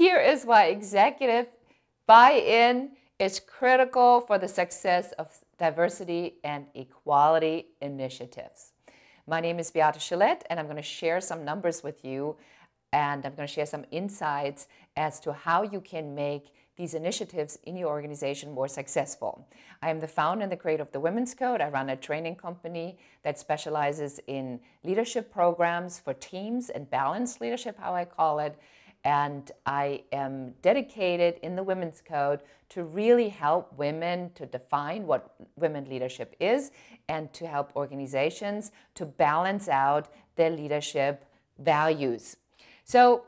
here is why executive buy-in is critical for the success of diversity and equality initiatives. My name is Beate Gillette, and I'm going to share some numbers with you, and I'm going to share some insights as to how you can make these initiatives in your organization more successful. I am the founder and the creator of the Women's Code. I run a training company that specializes in leadership programs for teams and balanced leadership, how I call it. And I am dedicated in the Women's Code to really help women to define what women leadership is and to help organizations to balance out their leadership values. So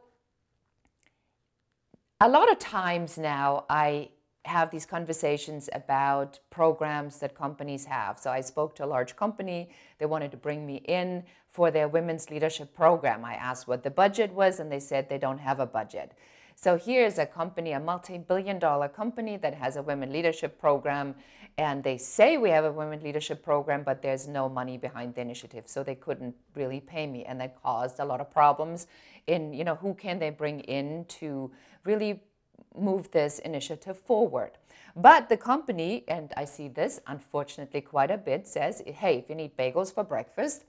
a lot of times now I have these conversations about programs that companies have. So I spoke to a large company. They wanted to bring me in for their women's leadership program. I asked what the budget was, and they said they don't have a budget. So here's a company, a multi-billion-dollar company that has a women leadership program, and they say we have a women leadership program, but there's no money behind the initiative, so they couldn't really pay me, and that caused a lot of problems in, who can they bring in to really move this initiative forward. But the company, and I see this unfortunately quite a bit, says, hey, if you need bagels for breakfast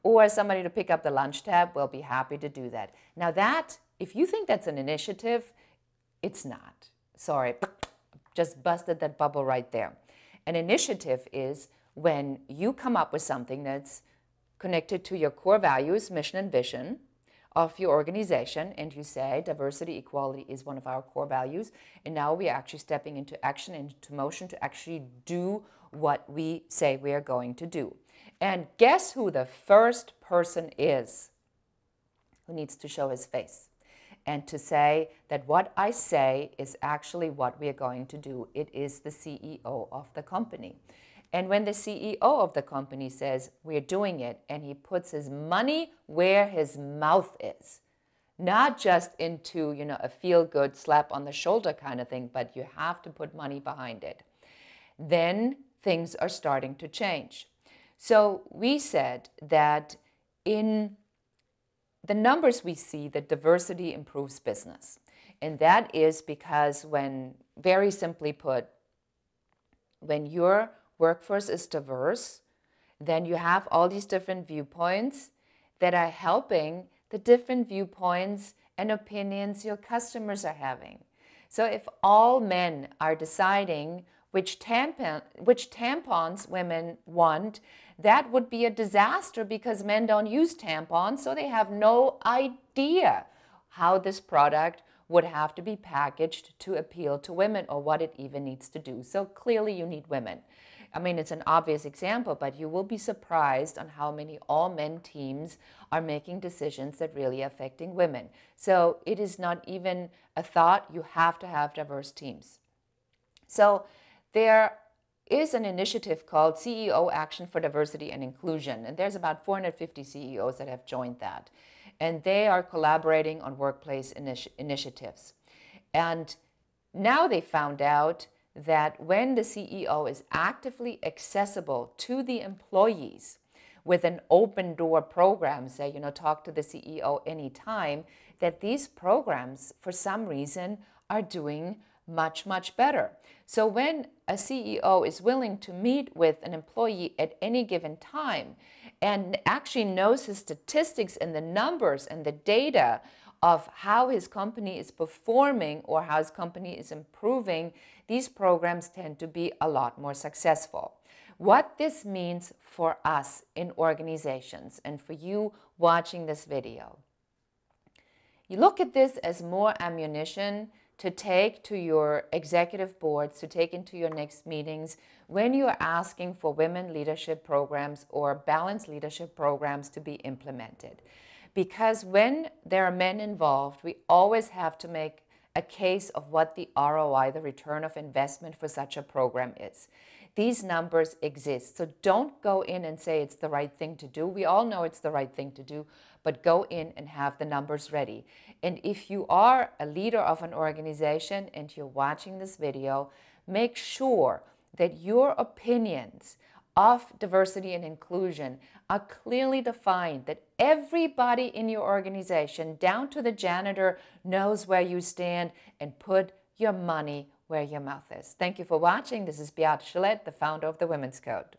or somebody to pick up the lunch tab, we'll be happy to do that. Now that, if you think that's an initiative, it's not. Sorry, just busted that bubble right there. An initiative is when you come up with something that's connected to your core values, mission, and vision of your organization, and you say diversity, equality is one of our core values, and now we are actually stepping into action, into motion to actually do what we say we are going to do. And guess who the first person is who needs to show his face and to say that what I say is actually what we are going to do? It is the CEO of the company. And when the CEO of the company says, we're doing it, and he puts his money where his mouth is, not just into, a feel-good slap on the shoulder kind of thing, but you have to put money behind it, then things are starting to change. So we said that in the numbers we see that diversity improves business. And that is because when, very simply put, when your workforce is diverse, then you have all these different viewpoints that are helping the different viewpoints and opinions your customers are having. So if all men are deciding which tampons women want, that would be a disaster because men don't use tampons, so they have no idea how this product would have to be packaged to appeal to women or what it even needs to do. So clearly you need women. I mean, it's an obvious example, but you will be surprised on how many all-men teams are making decisions that really are affecting women. So it is not even a thought. You have to have diverse teams. So there is an initiative called CEO Action for Diversity and Inclusion, and there's about 450 CEOs that have joined that. And they are collaborating on workplace initiatives. And now they found out that when the CEO is actively accessible to the employees with an open door program, say, talk to the CEO anytime, that these programs, for some reason, are doing much, much better. So when a CEO is willing to meet with an employee at any given time and actually knows his statistics and the numbers and the data of how his company is performing or how his company is improving, these programs tend to be a lot more successful. What this means for us in organizations and for you watching this video, you look at this as more ammunition to take to your executive boards, to take into your next meetings when you are asking for women leadership programs or balanced leadership programs to be implemented. Because when there are men involved, we always have to make a case of what the ROI, the return of investment for such a program is. These numbers exist. So don't go in and say it's the right thing to do. We all know it's the right thing to do, but go in and have the numbers ready. And if you are a leader of an organization and you're watching this video, make sure that your opinions of diversity and inclusion are clearly defined, that everybody in your organization, down to the janitor, knows where you stand, and put your money where your mouth is. Thank you for watching. This is Beate Gillette, the founder of the Women's Code.